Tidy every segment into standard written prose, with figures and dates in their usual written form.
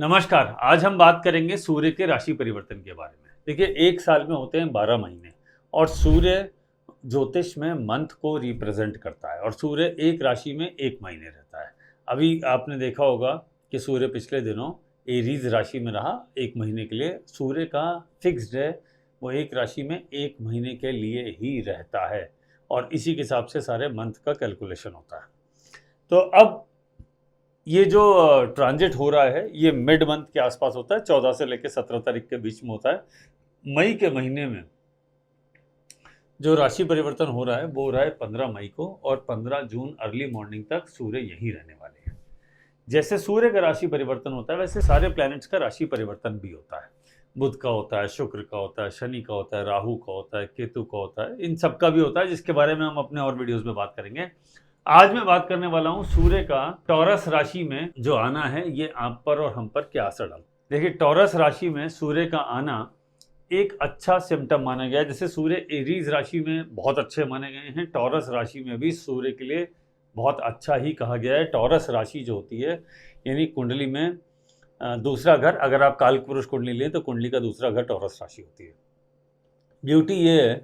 नमस्कार। आज हम बात करेंगे सूर्य के राशि परिवर्तन के बारे में। देखिए, एक साल में होते हैं 12 महीने और सूर्य ज्योतिष में मंथ को रिप्रेजेंट करता है और सूर्य एक राशि में एक महीने रहता है। अभी आपने देखा होगा कि सूर्य पिछले दिनों एरीज राशि में रहा एक महीने के लिए। सूर्य का फिक्स्ड है, वो एक राशि में एक महीने के लिए ही रहता है और इसी के हिसाब से सारे मंथ का कैलकुलेशन होता है। तो अब ये जो ट्रांजिट हो रहा है ये मिड मंथ के आसपास होता है, 14 से लेकर 17 तारीख के बीच में होता है। मई के महीने में जो राशि परिवर्तन हो रहा है वो हो रहा है 15 मई को और 15 जून अर्ली मॉर्निंग तक सूर्य यहीं रहने वाले हैं। जैसे सूर्य का राशि परिवर्तन होता है वैसे सारे प्लैनेट्स का राशि परिवर्तन भी होता है। बुध का होता है, शुक्र का होता है, शनि का होता है, राहु का होता है, केतु का होता है, इन सब का भी होता है, जिसके बारे में हम अपने और वीडियोस में बात करेंगे। आज मैं बात करने वाला हूं सूर्य का टॉरस राशि में जो आना है ये आप पर और हम पर क्या असर डालता है। देखिए, टॉरस राशि में सूर्य का आना एक अच्छा सिम्टम माना गया है। जैसे सूर्य एरीज राशि में बहुत अच्छे माने गए हैं, टॉरस राशि में भी सूर्य के लिए बहुत अच्छा ही कहा गया है। टॉरस राशि जो होती है यानी कुंडली में दूसरा घर, अगर आप काल पुरुष कुंडली लें तो कुंडली का दूसरा घर टॉरस राशि होती है। ब्यूटी ये है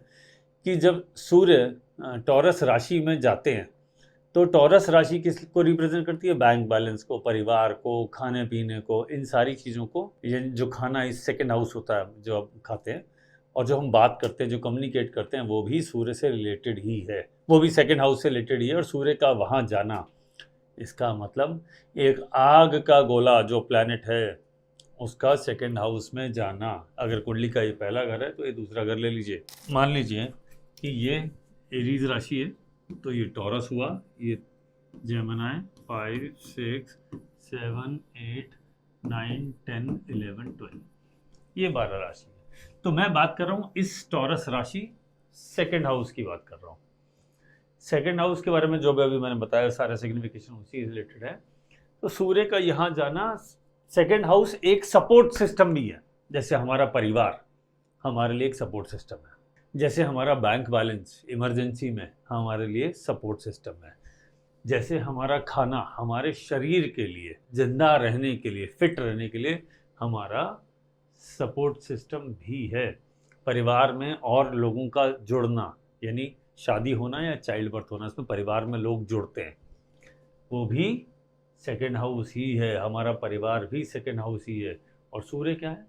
कि जब सूर्य टॉरस राशि में जाते हैं तो टॉरस राशि किस को रिप्रेजेंट करती है? बैंक बैलेंस को, परिवार को, खाने पीने को, इन सारी चीज़ों को। ये जो खाना इस सेकंड हाउस होता है जो आप खाते हैं और जो हम बात करते हैं, जो कम्युनिकेट करते हैं, वो भी सूर्य से रिलेटेड ही है, वो भी सेकंड हाउस से रिलेटेड ही है। और सूर्य का वहाँ जाना, इसका मतलब एक आग का गोला जो प्लैनेट है उसका सेकंड हाउस में जाना। अगर कुंडली का ये पहला घर है तो ये दूसरा घर ले लीजिए। मान लीजिए कि ये एरीज राशि है तो ये टॉरस हुआ, ये जेमिनी 5, 6, 7, 8, 9, 10, 11, 12, ये 12 राशि है। तो मैं बात कर रहा हूँ इस टॉरस राशि सेकंड हाउस की बात कर रहा हूँ। सेकंड हाउस के बारे में जो भी अभी मैंने बताया सारा सिग्निफिकेशन उसी रिलेटेड है। तो सूर्य का यहाँ जाना, सेकंड हाउस एक सपोर्ट सिस्टम भी है। जैसे हमारा परिवार हमारे लिए एक सपोर्ट सिस्टम है, जैसे हमारा बैंक बैलेंस इमरजेंसी में हमारे लिए सपोर्ट सिस्टम है, जैसे हमारा खाना हमारे शरीर के लिए, जिंदा रहने के लिए, फिट रहने के लिए हमारा सपोर्ट सिस्टम भी है। परिवार में और लोगों का जुड़ना, यानी शादी होना या चाइल्ड बर्थ होना, इसमें परिवार में लोग जुड़ते हैं, वो भी सेकेंड हाउस ही है। हमारा परिवार भी सेकेंड हाउस ही है। और सूर्य क्या है?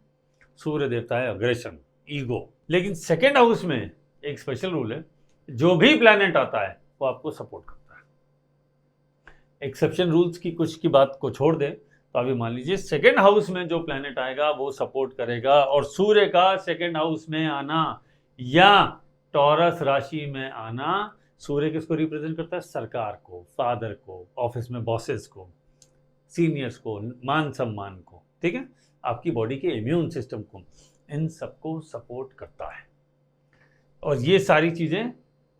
सूर्य देवता है अग्रेशन, ईगो। लेकिन सेकेंड हाउस में एक स्पेशल रूल है, जो भी प्लैनेट आता है वो आपको सपोर्ट करता है। एक्सेप्शन रूल्स की कुछ की बात को छोड़ दे तो अभी मान लीजिए सेकेंड हाउस में जो प्लैनेट आएगा वो सपोर्ट करेगा। और सूर्य का सेकेंड हाउस में आना या टॉरस राशि में आना, सूर्य किसको रिप्रेजेंट करता है? सरकार को, फादर को, ऑफिस में बॉसेस को, सीनियर्स को, मान सम्मान को, ठीक है, आपकी बॉडी के इम्यून सिस्टम को, इन सबको सपोर्ट करता है। और ये सारी चीज़ें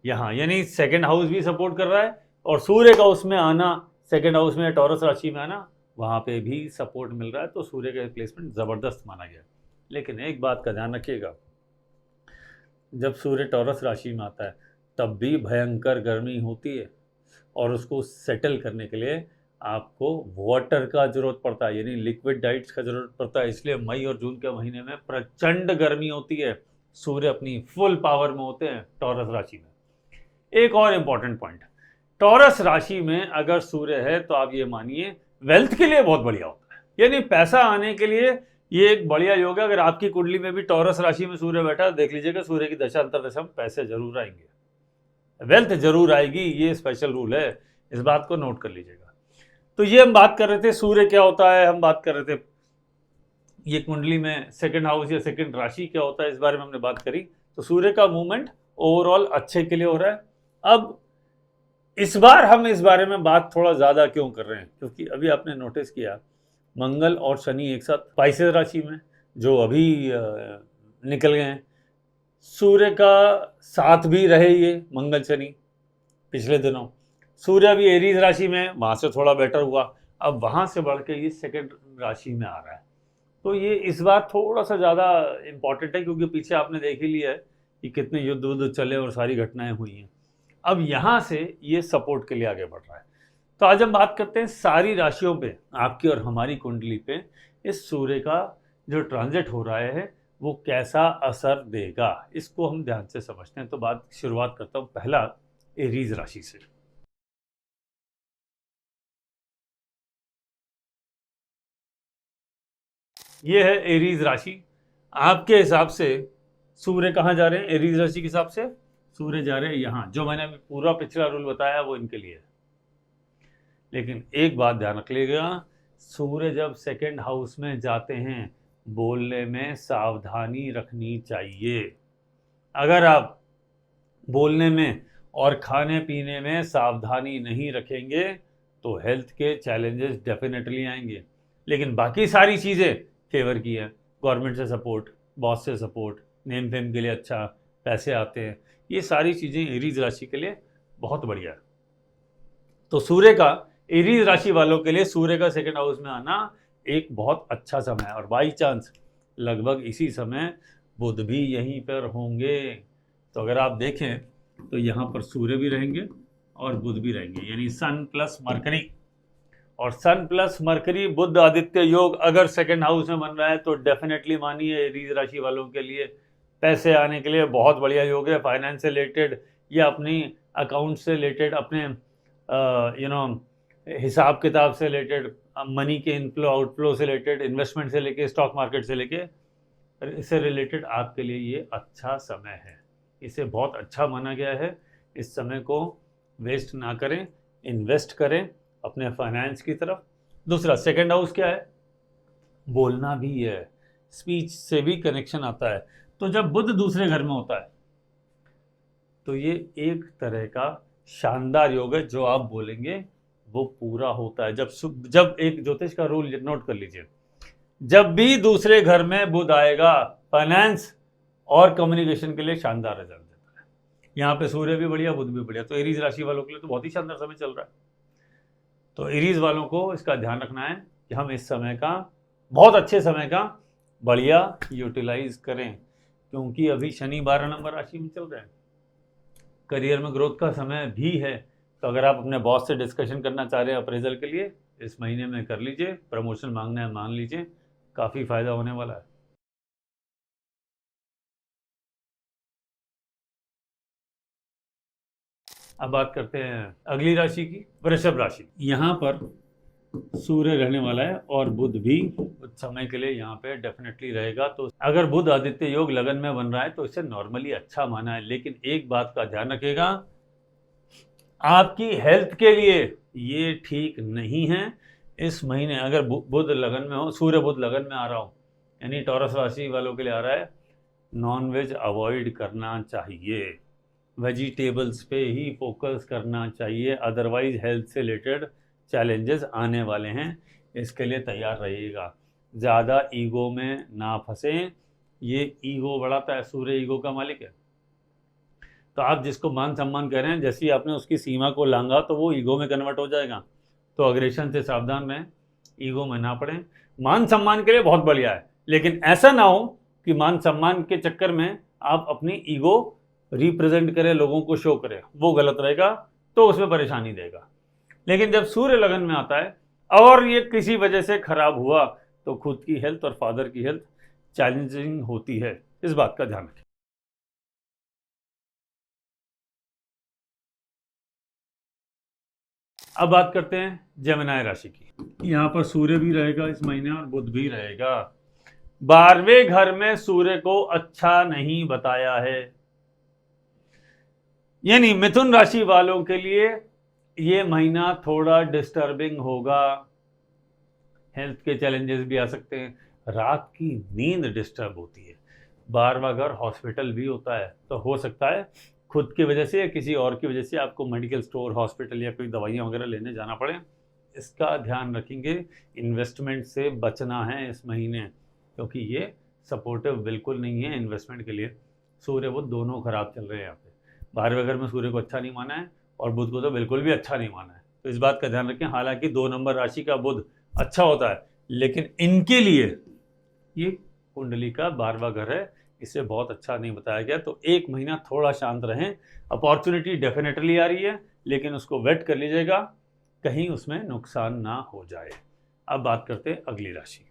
यहाँ, यानी सेकंड हाउस भी सपोर्ट कर रहा है और सूर्य का उसमें आना, सेकंड हाउस में टॉरस राशि में आना, वहाँ पे भी सपोर्ट मिल रहा है। तो सूर्य का प्लेसमेंट ज़बरदस्त माना गया। लेकिन एक बात का ध्यान रखिएगा, जब सूर्य टॉरस राशि में आता है तब भी भयंकर गर्मी होती है और उसको सेटल करने के लिए आपको वाटर का जरूरत पड़ता है, यानी लिक्विड डाइट्स का जरूरत पड़ता है। इसलिए मई और जून के महीने में प्रचंड गर्मी होती है। सूर्य अपनी फुल पावर में होते हैं टॉरस राशि में। एक और इम्पॉर्टेंट पॉइंट, टॉरस राशि में अगर सूर्य है तो आप ये मानिए वेल्थ के लिए बहुत बढ़िया होता है, यानी पैसा आने के लिए ये एक बढ़िया योग है। अगर आपकी कुंडली में भी टॉरस राशि में सूर्य बैठा है, देख लीजिएगा सूर्य की दशा अंतर्दशा में पैसे जरूर आएंगे, वेल्थ जरूर आएगी। ये स्पेशल रूल है, इस बात को नोट कर लीजिएगा। तो ये हम बात कर रहे थे सूर्य क्या होता है, हम बात कर रहे थे ये कुंडली में सेकंड हाउस या सेकंड राशि क्या होता है, इस बारे में हमने बात करी। तो सूर्य का मूवमेंट ओवरऑल अच्छे के लिए हो रहा है। अब इस बार हम इस बारे में बात थोड़ा ज़्यादा क्यों कर रहे हैं, क्योंकि अभी आपने नोटिस किया मंगल और शनि एक साथ पाइसेस राशि में जो अभी निकल गए हैं। सूर्य का साथ भी रहे ये मंगल शनि पिछले दिनों। सूर्य भी एरीज राशि में, वहाँ से थोड़ा बेटर हुआ, अब वहाँ से बढ़ के ये सेकंड राशि में आ रहा है। तो ये इस बार थोड़ा सा ज़्यादा इम्पॉर्टेंट है, क्योंकि पीछे आपने देख ही लिया है कि कितने युद्ध वुद्ध चले और सारी घटनाएं हुई हैं। अब यहाँ से ये सपोर्ट के लिए आगे बढ़ रहा है। तो आज हम बात करते हैं सारी राशियों पे, आपकी और हमारी कुंडली पे, इस सूर्य का जो ट्रांजिट हो रहा है वो कैसा असर देगा, इसको हम ध्यान से समझते हैं। तो शुरुआत करता हूं पहला एरीज राशि से। ये है एरीज राशि। आपके हिसाब से सूर्य कहाँ जा रहे हैं? एरीज राशि के हिसाब से सूर्य जा रहे हैं यहाँ। जो मैंने पूरा पिछला रूल बताया वो इनके लिए है। लेकिन एक बात ध्यान रख लीजिएगा, सूर्य जब सेकंड हाउस में जाते हैं बोलने में सावधानी रखनी चाहिए। अगर आप बोलने में और खाने पीने में सावधानी नहीं रखेंगे तो हेल्थ के चैलेंजेस डेफिनेटली आएंगे। लेकिन बाकी सारी चीज़ें फेवर की है। गवर्नमेंट से सपोर्ट, बॉस से सपोर्ट, नेम फेम के लिए अच्छा, पैसे आते हैं, ये सारी चीज़ें एरीज राशि के लिए बहुत बढ़िया है। तो सूर्य का एरीज राशि वालों के लिए सूर्य का सेकंड हाउस में आना एक बहुत अच्छा समय है। और बाई चांस लगभग इसी समय बुध भी यहीं पर होंगे। तो अगर आप देखें तो यहाँ पर सूर्य भी रहेंगे और बुध भी रहेंगे, यानी सन प्लस मरकरी। और सन प्लस मरकरी बुध आदित्य योग अगर सेकंड हाउस में बन रहा है तो डेफिनेटली मानिए एरीज राशि वालों के लिए पैसे आने के लिए बहुत बढ़िया योग है। फाइनेंस से रिलेटेड या अपनी अकाउंट से रिलेटेड, अपने हिसाब किताब से रिलेटेड, मनी के इनफ्लो आउटफ्लो से रिलेटेड, इन्वेस्टमेंट से लेके, स्टॉक मार्केट से लेके, इससे रिलेटेड आपके लिए ये अच्छा समय है। इसे बहुत अच्छा माना गया है। इस समय को वेस्ट ना करें, इन्वेस्ट करें अपने फाइनेंस की तरफ। दूसरा सेकंड हाउस क्या है? बोलना भी है, स्पीच से भी कनेक्शन आता है। तो जब बुध दूसरे घर में होता है तो ये एक तरह का शानदार योग है। जो आप बोलेंगे वो पूरा होता है। जब एक ज्योतिष का रूल नोट कर लीजिए, जब भी दूसरे घर में बुध आएगा फाइनेंस और कम्युनिकेशन के लिए शानदार रिजल्ट देता है। यहाँ पे सूर्य भी बढ़िया, बुध भी बढ़िया। तो एरीज राशि वालों के लिए तो बहुत ही शानदार समय चल रहा है। तो एरीज वालों को इसका ध्यान रखना है कि हम इस समय का, बहुत अच्छे समय का बढ़िया यूटिलाइज करें, क्योंकि अभी शनि 12 नंबर राशि में चल रहे हैं। करियर में ग्रोथ का समय भी है। तो अगर आप अपने बॉस से डिस्कशन करना चाह रहे हैं अप्रेजल के लिए, इस महीने में कर लीजिए। प्रमोशन मांगना है मान लीजिए, काफ़ी फायदा होने वाला है। अब बात करते हैं अगली राशि की, वृषभ राशि। यहाँ पर सूर्य रहने वाला है और बुध भी कुछ समय के लिए यहाँ पे डेफिनेटली रहेगा। तो अगर बुध आदित्य योग लगन में बन रहा है तो इसे नॉर्मली अच्छा माना है। लेकिन एक बात का ध्यान रखिएगा, आपकी हेल्थ के लिए ये ठीक नहीं है। इस महीने अगर बुध लगन में हो, सूर्य बुध लगन में आ रहा हो, यानी टॉरस राशि वालों के लिए आ रहा है, नॉनवेज अवॉइड करना चाहिए। वेजिटेबल्स पे ही फोकस करना चाहिए। अदरवाइज हेल्थ से रिलेटेड चैलेंजेस आने वाले हैं, इसके लिए तैयार रहिएगा। ज़्यादा ईगो में ना फंसें। ये ईगो बढ़ाता है, सूर्य ईगो का मालिक है। तो आप जिसको मान सम्मान कह रहे हैं, जैसे ही आपने उसकी सीमा को लांगा तो वो ईगो में कन्वर्ट हो जाएगा। तो अग्रेशन से सावधान रहें, ईगो में ना पड़ें। मान सम्मान के लिए बहुत बढ़िया है, लेकिन ऐसा ना हो कि मान सम्मान के चक्कर में आप अपनी ईगो रिप्रेजेंट करें, लोगों को शो करें, वो गलत रहेगा, तो उसमें परेशानी देगा। लेकिन जब सूर्य लगन में आता है और ये किसी वजह से खराब हुआ तो खुद की हेल्थ और फादर की हेल्थ चैलेंजिंग होती है। इस बात का ध्यान रखें। अब बात करते हैं जेमिनी राशि की। यहाँ पर सूर्य भी रहेगा इस महीने और बुध भी रहेगा। 12वें घर में सूर्य को अच्छा नहीं बताया है, यानी मिथुन राशि वालों के लिए ये महीना थोड़ा डिस्टर्बिंग होगा। हेल्थ के चैलेंजेस भी आ सकते हैं। रात की नींद डिस्टर्ब होती है। 12वां घर हॉस्पिटल भी होता है, तो हो सकता है खुद की वजह से या किसी और की वजह से आपको मेडिकल स्टोर, हॉस्पिटल या कोई दवाइयाँ वगैरह लेने जाना पड़े। इसका ध्यान रखेंगे। इन्वेस्टमेंट से बचना है इस महीने, क्योंकि ये सपोर्टिव बिल्कुल नहीं है इन्वेस्टमेंट के लिए। सूर्य बुध दोनों खराब चल रहे हैं यहाँ पे। 12वें घर में सूर्य को अच्छा नहीं माना है और बुध को तो बिल्कुल भी अच्छा नहीं माना है। तो इस बात का ध्यान रखें। हालांकि 2 नंबर राशि का बुध अच्छा होता है, लेकिन इनके लिए ये कुंडली का 12वां घर है, इसे बहुत अच्छा नहीं बताया गया। तो एक महीना थोड़ा शांत रहें। अपॉर्चुनिटी डेफिनेटली आ रही है, लेकिन उसको वेट कर लीजिएगा, कहीं उसमें नुकसान ना हो जाए। अब बात करते हैं अगली राशि।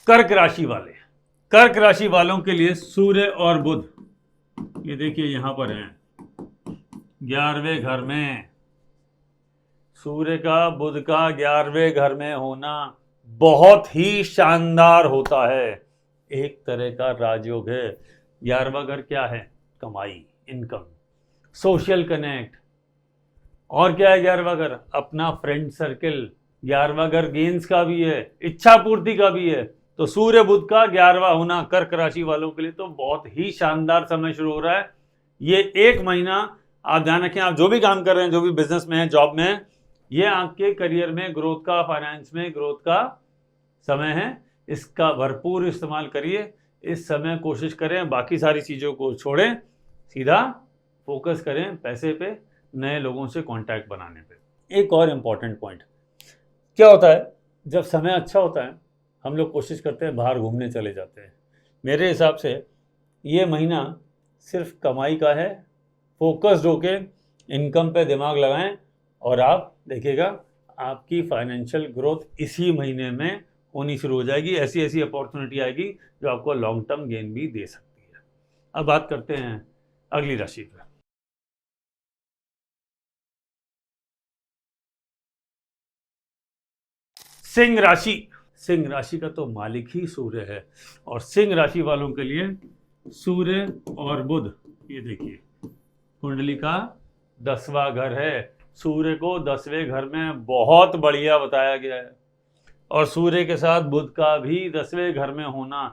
कर्क राशि वाले, कर्क राशि वालों के लिए सूर्य और बुध, ये देखिए यहां पर हैं 11वें घर में। सूर्य का बुध का 11वें घर में होना बहुत ही शानदार होता है, एक तरह का राजयोग है। 11वां घर क्या है? कमाई, इनकम, सोशल कनेक्ट। और क्या है 11वां घर? अपना फ्रेंड सर्किल। 11वां घर गेंस का भी है, इच्छा पूर्ति का भी है। तो सूर्य बुध का 11वां होना कर्क राशि वालों के लिए तो बहुत ही शानदार समय शुरू हो रहा है। ये एक महीना आप ध्यान रखें, आप जो भी काम कर रहे हैं, जो भी बिजनेस में है, जॉब में है, ये आपके करियर में ग्रोथ का, फाइनेंस में ग्रोथ का समय है। इसका भरपूर इस्तेमाल करिए। इस समय कोशिश करें बाकी सारी चीज़ों को छोड़ें, सीधा फोकस करें पैसे पे, नए लोगों से कांटेक्ट बनाने पे। एक और इम्पॉर्टेंट पॉइंट क्या होता है, जब समय अच्छा होता है हम लोग कोशिश करते हैं बाहर घूमने चले जाते हैं। मेरे हिसाब से ये महीना सिर्फ कमाई का है। फोकस्ड होके इनकम पे दिमाग लगाएं और आप देखिएगा आपकी फाइनेंशियल ग्रोथ इसी महीने में होनी शुरू हो जाएगी। ऐसी ऐसी अपॉर्चुनिटी आएगी जो आपको लॉन्ग टर्म गेन भी दे सकती है। अब बात करते हैं अगली राशि पर। सिंह राशि। सिंह राशि का तो मालिक ही सूर्य है और सिंह राशि वालों के लिए सूर्य और बुध, ये देखिए कुंडली का 10वां घर है। सूर्य को 10वें घर में बहुत बढ़िया बताया गया है और सूर्य के साथ बुध का भी 10वें घर में होना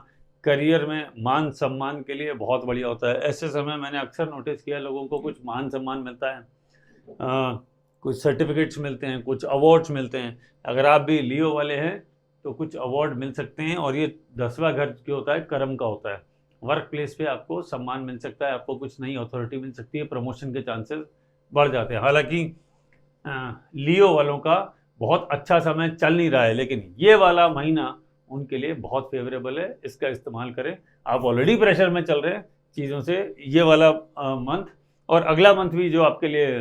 करियर में मान सम्मान के लिए बहुत बढ़िया होता है। ऐसे समय मैंने अक्सर नोटिस किया लोगों को कुछ मान सम्मान मिलता है, कुछ सर्टिफिकेट्स मिलते हैं, कुछ अवार्ड्स मिलते हैं। अगर आप भी लियो वाले हैं तो कुछ अवार्ड मिल सकते हैं। और ये 10वां घर क्या होता है? कर्म का होता है। वर्क प्लेस पे आपको सम्मान मिल सकता है, आपको कुछ नई अथॉरिटी मिल सकती है, प्रमोशन के चांसेस बढ़ जाते हैं। हालांकि लियो वालों का बहुत अच्छा समय चल नहीं रहा है, लेकिन ये वाला महीना उनके लिए बहुत फेवरेबल है, इसका इस्तेमाल करें। आप ऑलरेडी प्रेशर में चल रहे हैं चीज़ों से, ये वाला मंथ और अगला मंथ भी जो आपके लिए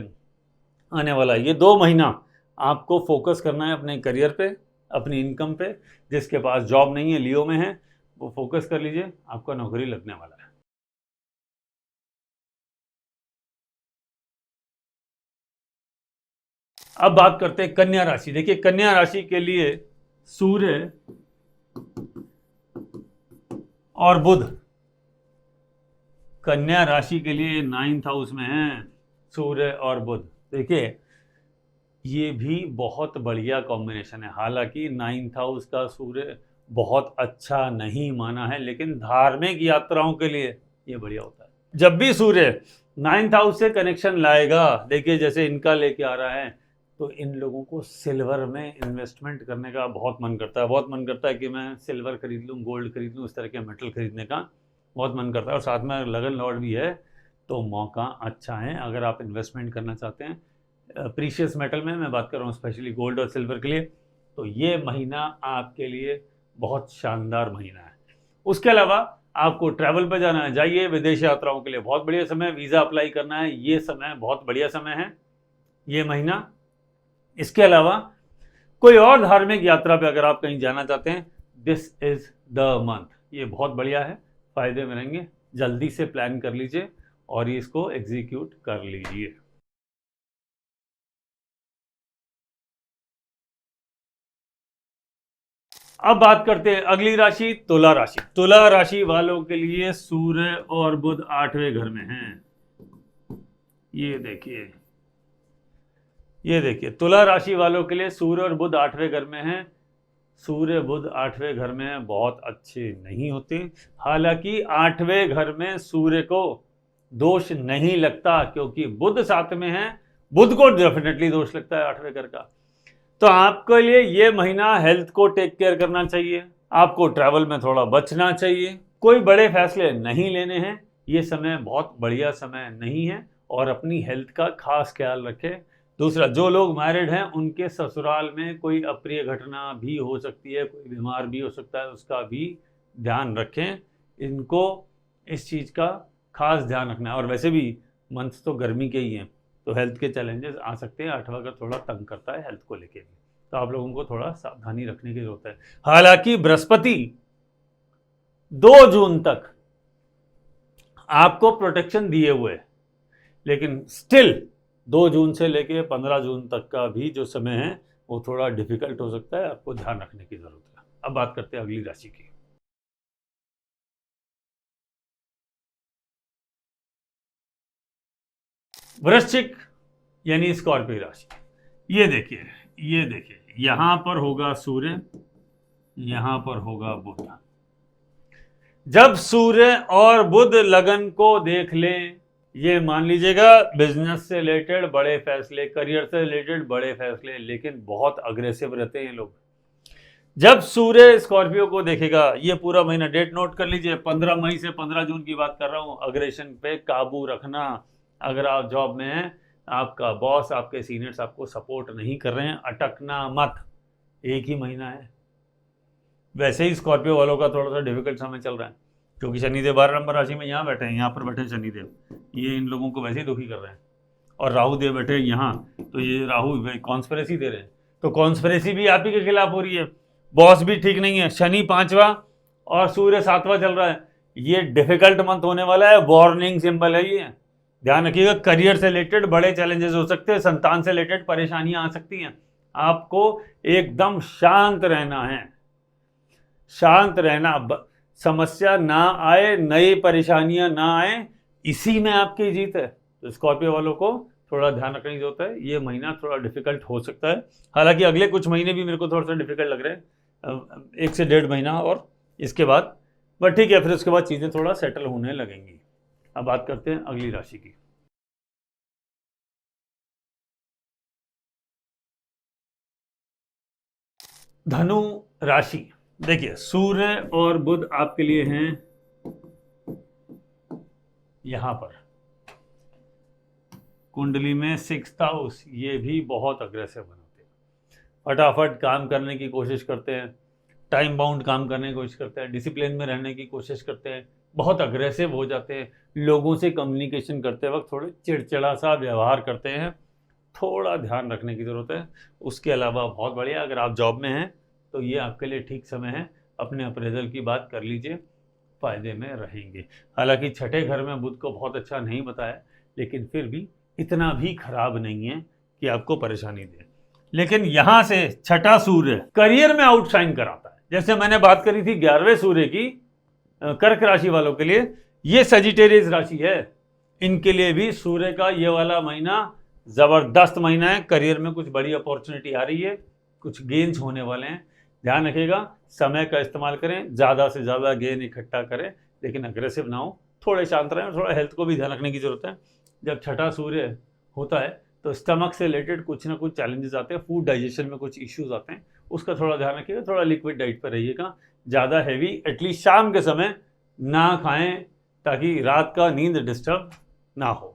आने वाला है, ये 2 महीना आपको फोकस करना है अपने करियर पे, अपनी इनकम पे। जिसके पास जॉब नहीं है, लियो में है, वो फोकस कर लीजिए, आपका नौकरी लगने वाला है। अब बात करते हैं कन्या राशि। देखिए कन्या राशि के लिए सूर्य और बुध कन्या राशि के लिए 9th हाउस में है, सूर्य और बुध। देखिए ये भी बहुत बढ़िया कॉम्बिनेशन है। हालांकि 9th हाउस का सूर्य बहुत अच्छा नहीं माना है, लेकिन धार्मिक यात्राओं के लिए ये बढ़िया होता है। जब भी सूर्य 9th हाउस से कनेक्शन लाएगा, देखिए जैसे इनका लेके आ रहा है, तो इन लोगों को सिल्वर में इन्वेस्टमेंट करने का बहुत मन करता है। बहुत मन करता है कि मैं सिल्वर खरीद लूँ, गोल्ड खरीद लूँ, इस तरह के मेटल खरीदने का बहुत मन करता है। और साथ में लगन लॉर्ड भी है, तो मौका अच्छा है अगर आप इन्वेस्टमेंट करना चाहते हैं प्रीशियस मेटल में। मैं बात कर रहा हूँ स्पेशली गोल्ड और सिल्वर के लिए। तो ये महीना आपके लिए बहुत शानदार महीना है। उसके अलावा आपको ट्रैवल पे जाना है, जाइए। विदेश यात्राओं के लिए बहुत बढ़िया समय, वीज़ा अप्लाई करना है, ये समय बहुत बढ़िया समय है, ये महीना। इसके अलावा कोई और धार्मिक यात्रा पे अगर आप कहीं जाना चाहते हैं, दिस इज द मंथ, ये बहुत बढ़िया है, फायदे में रहेंगे। जल्दी से प्लान कर लीजिए और इसको एग्जीक्यूट कर लीजिए। अब बात करते हैं अगली राशि, तुला राशि। तुला राशि वालों के लिए सूर्य और बुध 8वें घर में हैं। ये देखिए, ये देखिए तुला राशि वालों के लिए सूर्य और बुध 8वें घर में हैं। सूर्य बुध 8वें घर में बहुत अच्छे नहीं होते। हालांकि 8वें घर में सूर्य को दोष नहीं लगता, क्योंकि बुध साथ में है। बुध को डेफिनेटली दोष लगता है 8वें घर का। तो आपके लिए ये महीना हेल्थ को टेक केयर करना चाहिए, आपको ट्रैवल में थोड़ा बचना चाहिए, कोई बड़े फैसले नहीं लेने हैं। ये समय बहुत बढ़िया समय नहीं है और अपनी हेल्थ का खास ख्याल रखें। दूसरा, जो लोग मैरिड हैं उनके ससुराल में कोई अप्रिय घटना भी हो सकती है, कोई बीमार भी हो सकता है, उसका भी ध्यान रखें। इनको इस चीज़ का खास ध्यान रखना है। और वैसे भी मंथ तो गर्मी के ही हैं, तो हेल्थ के चैलेंजेस आ सकते हैं। 8वां घर थोड़ा तंग करता है हेल्थ को लेके भी, तो आप लोगों को थोड़ा सावधानी रखने की जरूरत है। हालांकि बृहस्पति 2 जून तक आपको प्रोटेक्शन दिए हुए है, लेकिन स्टिल 2 जून से लेके 15 जून तक का भी जो समय है वो थोड़ा डिफिकल्ट हो सकता है, आपको ध्यान रखने की जरूरत है। अब बात करते हैं अगली राशि की। वृश्चिक यानी स्कॉर्पियो राशि। ये देखिए यहां पर होगा सूर्य, यहां पर होगा बुध। जब सूर्य और बुध लगन को देख लें, ये मान लीजिएगा बिजनेस से रिलेटेड बड़े फैसले, करियर से रिलेटेड बड़े फैसले, लेकिन बहुत अग्रेसिव रहते हैं लोग। जब सूर्य स्कॉर्पियो को देखेगा, ये पूरा महीना डेट नोट कर लीजिए, 15 मई से 15 जून की बात कर रहा हूं। अग्रेशन पे काबू रखना। अगर आप जॉब में हैं, आपका बॉस, आपके सीनियर्स आपको सपोर्ट नहीं कर रहे हैं, अटकना मत। एक ही महीना है। वैसे ही स्कॉर्पियो वालों का थोड़ा सा डिफिकल्ट समय चल रहा है, क्योंकि शनिदेव 12 नंबर राशि में यहाँ बैठे हैं, यहाँ पर बैठे हैं शनिदेव, ये इन लोगों को वैसे ही दुखी कर रहे हैं। और राहु देव बैठे हैं यहाँ, तो ये राहु कॉन्स्पिरेसी दे रहे हैं, तो कॉन्स्पिरेसी भी आप ही के खिलाफ हो रही है। बॉस भी ठीक नहीं है, शनि 5वां और सूर्य 7वां चल रहा है। ये डिफिकल्ट मंथ होने वाला है, वार्निंग सिंबल है ये। ध्यान रखिएगा, करियर से रिलेटेड बड़े चैलेंजेस हो सकते हैं, संतान से रिलेटेड परेशानियां आ सकती हैं। आपको एकदम शांत रहना है, शांत रहना, समस्या ना आए, नई परेशानियां ना आए, इसी में आपकी जीत है। तो स्कॉर्पियो वालों को थोड़ा ध्यान रखने की जरूरत है। ये महीना थोड़ा डिफिकल्ट हो सकता है, हालांकि अगले कुछ महीने भी मेरे को थोड़ा सा डिफिकल्ट लग रहे हैं, 1 से 1.5 महीना और इसके बाद, बट ठीक है, फिर उसके बाद चीज़ें थोड़ा सेटल होने लगेंगी। अब बात करते हैं अगली राशि की। धनु राशि। देखिए, सूर्य और बुध आपके लिए हैं यहां पर कुंडली में 6th हाउस। ये भी बहुत अग्रेसिव बनते हैं, फटाफट काम करने की कोशिश करते हैं, टाइम बाउंड काम करने की कोशिश करते हैं, डिसिप्लिन में रहने की कोशिश करते हैं, बहुत अग्रेसिव हो जाते हैं। लोगों से कम्युनिकेशन करते वक्त थोड़े चिड़चिड़ा सा व्यवहार करते हैं, थोड़ा ध्यान रखने की ज़रूरत है। उसके अलावा बहुत बढ़िया, अगर आप जॉब में हैं तो ये आपके लिए ठीक समय है, अपने अप्रेजल की बात कर लीजिए, फायदे में रहेंगे। हालांकि छठे घर में बुध को बहुत अच्छा नहीं बताया, लेकिन फिर भी इतना भी खराब नहीं है कि आपको परेशानी दे। लेकिन यहां से छठा सूर्य करियर में आउटशाइन कराता है। जैसे मैंने बात करी थी 11वें सूर्य की कर्क राशि वालों के लिए, ये सजिटेरियस राशि है, इनके लिए भी सूर्य का ये वाला महीना जबरदस्त महीना है। करियर में कुछ बड़ी अपॉर्चुनिटी आ रही है, कुछ गेन्स होने वाले हैं। ध्यान रखिएगा, समय का इस्तेमाल करें, ज़्यादा से ज़्यादा गेन इकट्ठा करें, लेकिन अग्रेसिव ना हो, थोड़े शांत रहें, और थोड़ा हेल्थ को भी ध्यान रखने की जरूरत है। जब छठा सूर्य होता है तो स्टमक से रिलेटेड कुछ ना कुछ चैलेंजेस आते हैं, फूड डाइजेशन में कुछ इश्यूज आते हैं, उसका थोड़ा ध्यान रखिएगा। थोड़ा लिक्विड डाइट पर रहिएगा, ज़्यादा हैवी एटलीस्ट शाम के समय ना खाएं, ताकि रात का नींद डिस्टर्ब ना हो।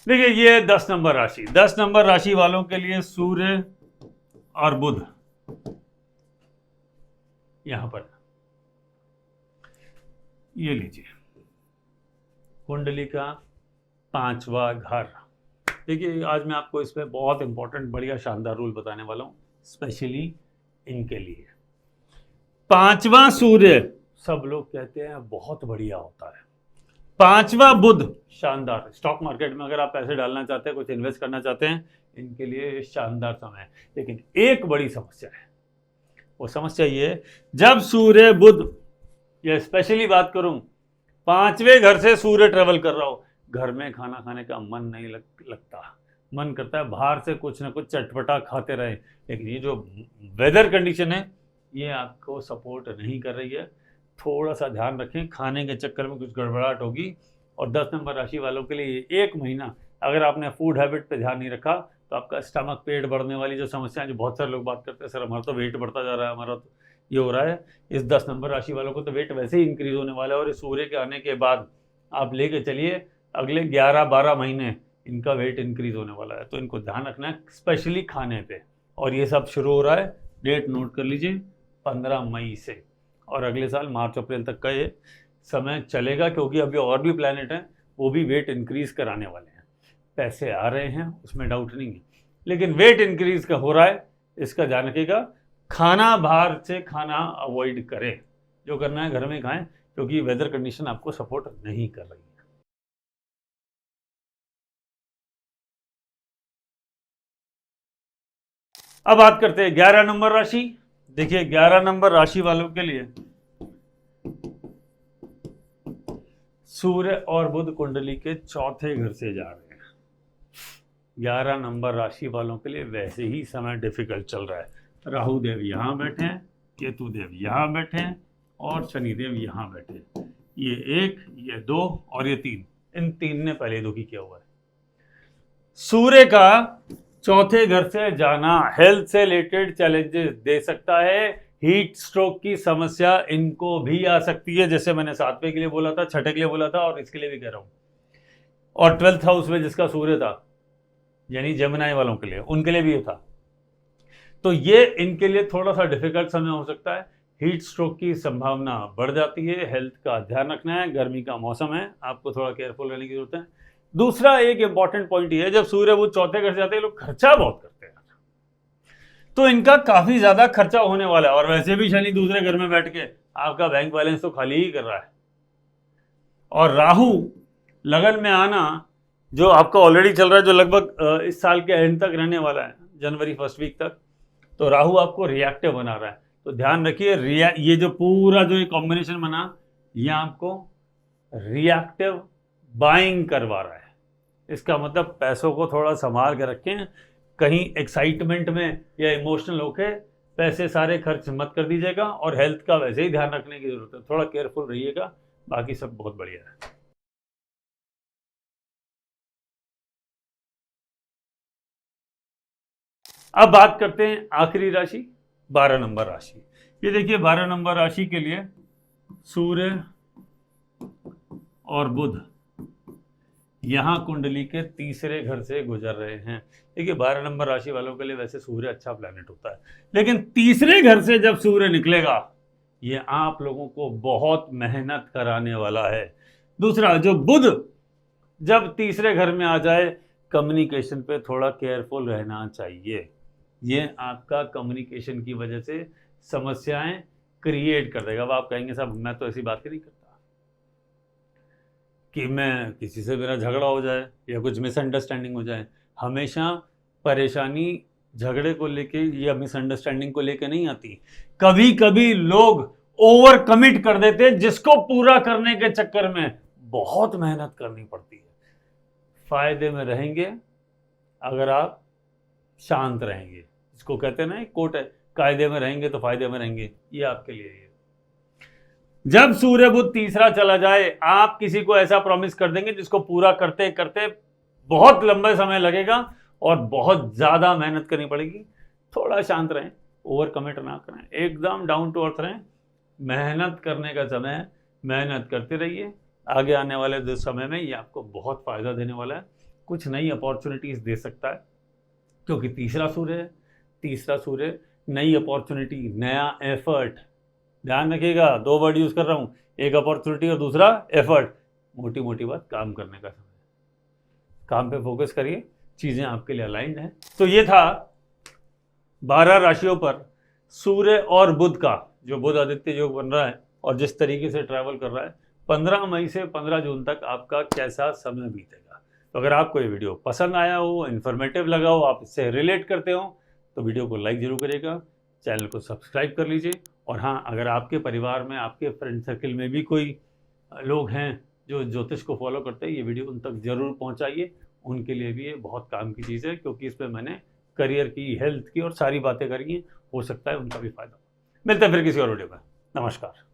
देखिए, ये 10 नंबर राशि, 10 नंबर राशि वालों के लिए सूर्य और बुध यहां पर, ये लीजिए कुंडली का 5वां घर। देखिए, आज मैं आपको इसमें बहुत इंपॉर्टेंट बढ़िया शानदार रूल बताने वाला हूं, स्पेशली इनके लिए। 5वां सूर्य सब लोग कहते हैं बहुत बढ़िया होता है, 5वां बुध शानदार। स्टॉक मार्केट में अगर आप पैसे डालना चाहते हैं, कुछ इन्वेस्ट करना चाहते हैं, इनके लिए शानदार समय है। लेकिन एक बड़ी समस्या है, वो समस्या ये है, जब सूर्य बुध, या स्पेशली बात करूं 5वें घर से सूर्य ट्रेवल कर रहा हो, घर में खाना खाने का मन नहीं लगता, मन करता है बाहर से कुछ ना कुछ चटपटा खाते रहे। लेकिन ये जो वेदर कंडीशन है, ये आपको सपोर्ट नहीं कर रही है। थोड़ा सा ध्यान रखें, खाने के चक्कर में कुछ गड़बड़ाहट होगी। और 10 नंबर राशि वालों के लिए एक महीना अगर आपने फूड हैबिट पे ध्यान नहीं रखा, तो आपका स्टमक, पेट बढ़ने वाली जो समस्याएं, जो बहुत सारे लोग बात करते हैं, सर हमारा तो वेट बढ़ता जा रहा है, हमारा तो ये हो रहा है। इस 10 नंबर राशि वालों को तो वेट वैसे ही इंक्रीज होने वाला है, और इस सूर्य के आने के बाद आप लेके चलिए अगले 11-12 महीने इनका वेट इंक्रीज होने वाला है। तो इनको ध्यान रखना है, स्पेशली खाने पे। और ये सब शुरू हो रहा है, डेट नोट कर लीजिए, 15 मई से, और अगले साल मार्च अप्रैल तक का ये समय चलेगा, क्योंकि अभी और भी प्लैनेट हैं, वो भी वेट इंक्रीज कराने वाले हैं। पैसे आ रहे हैं, उसमें डाउट नहीं है, लेकिन वेट इंक्रीज का हो रहा है, इसका ध्यान रखिएगा। खाना बाहर से खाना अवॉइड करें, जो करना है घर में खाएं, क्योंकि वेदर कंडीशन आपको सपोर्ट नहीं कर रही है। अब बात करते हैं 11 नंबर राशि। देखिए 11 नंबर राशि वालों के लिए सूर्य और बुध कुंडली के चौथे घर से जा रहे हैं। 11 नंबर राशि वालों के लिए वैसे ही समय डिफिकल्ट चल रहा है। राहु देव यहां बैठे हैं, केतु देव यहां बैठे हैं और शनिदेव यहां बैठे हैं। ये 1, ये 2 और ये 3, इन 3 ने पहले दुखी किया हुआ है। सूर्य का चौथे घर से जाना हेल्थ से रिलेटेड चैलेंजेस दे सकता है। हीट स्ट्रोक की समस्या इनको भी आ सकती है, जैसे मैंने 7वें के लिए बोला था, 6ठे के लिए बोला था और इसके लिए भी कह रहा हूं। और 12th हाउस में जिसका सूर्य था, यानी जेमिनी वालों के लिए, उनके लिए भी ये था। तो ये इनके लिए थोड़ा सा डिफिकल्ट समय हो सकता है। हीट स्ट्रोक की संभावना बढ़ जाती है। हेल्थ का ध्यान रखना है, गर्मी का मौसम है, आपको थोड़ा केयरफुल रहने की जरूरत है। दूसरा एक इंपॉर्टेंट पॉइंट ये है, जब सूर्य वो चौथे घर से जाते हैं, लोग खर्चा बहुत करते हैं, तो इनका काफी ज्यादा खर्चा होने वाला है। और वैसे भी शनि दूसरे घर में बैठ के आपका बैंक बैलेंस तो खाली ही कर रहा है। और राहु लगन में आना जो आपका ऑलरेडी चल रहा है, जो लगभग इस साल के एंड तक रहने वाला है, जनवरी फर्स्ट वीक तक, तो राहु आपको रिएक्टिव बना रहा है। तो ध्यान रखिए, ये जो पूरा जो कॉम्बिनेशन बना, ये आपको रिएक्टिव बाइंग करवा रहा है। इसका मतलब पैसों को थोड़ा संभाल के रखें, कहीं एक्साइटमेंट में या इमोशनल होके पैसे सारे खर्च मत कर दीजिएगा। और हेल्थ का वैसे ही ध्यान रखने की जरूरत है, थोड़ा केयरफुल रहिएगा, बाकी सब बहुत बढ़िया है। अब बात करते हैं आखिरी राशि 12 नंबर राशि। ये देखिए 12 नंबर राशि के लिए सूर्य और बुध यहां कुंडली के तीसरे घर से गुजर रहे हैं। देखिए 12 नंबर राशि वालों के लिए वैसे सूर्य अच्छा प्लैनेट होता है, लेकिन तीसरे घर से जब सूर्य निकलेगा, ये आप लोगों को बहुत मेहनत कराने वाला है। दूसरा, जो बुध जब तीसरे घर में आ जाए, कम्युनिकेशन पे थोड़ा केयरफुल रहना चाहिए। ये आपका कम्युनिकेशन की वजह से समस्याएं क्रिएट कर देगा। अब आप कहेंगे साहब मैं तो ऐसी बात ही नहीं करता कि मैं किसी से मेरा झगड़ा हो जाए या कुछ मिसअंडरस्टैंडिंग हो जाए। हमेशा परेशानी झगड़े को लेके या मिसअंडरस्टैंडिंग को लेके नहीं आती। कभी कभी लोग ओवर कमिट कर देते हैं, जिसको पूरा करने के चक्कर में बहुत मेहनत करनी पड़ती है। फायदे में रहेंगे अगर आप शांत रहेंगे। इसको कहते हैं ना, एक कोट है, कायदे में रहेंगे तो फायदे में रहेंगे। ये आपके लिए है। जब सूर्य बुध तीसरा चला जाए, आप किसी को ऐसा प्रॉमिस कर देंगे जिसको पूरा करते करते बहुत लंबा समय लगेगा और बहुत ज्यादा मेहनत करनी पड़ेगी। थोड़ा शांत रहें, ओवर कमिट ना करें, एकदम डाउन टू अर्थ रहें। मेहनत करने का समय है, मेहनत करते रहिए। आगे आने वाले समय में ये आपको बहुत फायदा देने वाला है, कुछ नई अपॉर्चुनिटीज दे सकता है, क्योंकि तीसरा सूर्य है। तीसरा सूर्य नई अपॉर्चुनिटी, नया एफर्ट। ध्यान रखिएगा, 2 वर्ड यूज कर रहा हूं, एक अपॉर्चुनिटी और दूसरा एफर्ट। मोटी मोटी बात, काम करने का समय, काम पे फोकस करिए, चीजें आपके लिए अलाइंड हैं। तो ये था 12 राशियों पर सूर्य और बुध का जो बुध आदित्य योग बन रहा है और जिस तरीके से ट्रैवल कर रहा है। 15 मई से 15 जून तक आपका कैसा समय बीतेगा। तो अगर आपको ये वीडियो पसंद आया हो, इन्फॉर्मेटिव लगा हो, आप इससे रिलेट करते हो, तो वीडियो को लाइक जरूर करिएगा, चैनल को सब्सक्राइब कर लीजिए। और हाँ, अगर आपके परिवार में, आपके फ्रेंड सर्किल में भी कोई लोग हैं जो ज्योतिष को फॉलो करते हैं, ये वीडियो उन तक जरूर पहुंचाइए। उनके लिए भी ये बहुत काम की चीज़ है, क्योंकि इसमें मैंने करियर की, हेल्थ की और सारी बातें करी हैं। हो सकता है उनका भी फायदा। मिलते हैं फिर किसी और वीडियो में। नमस्कार।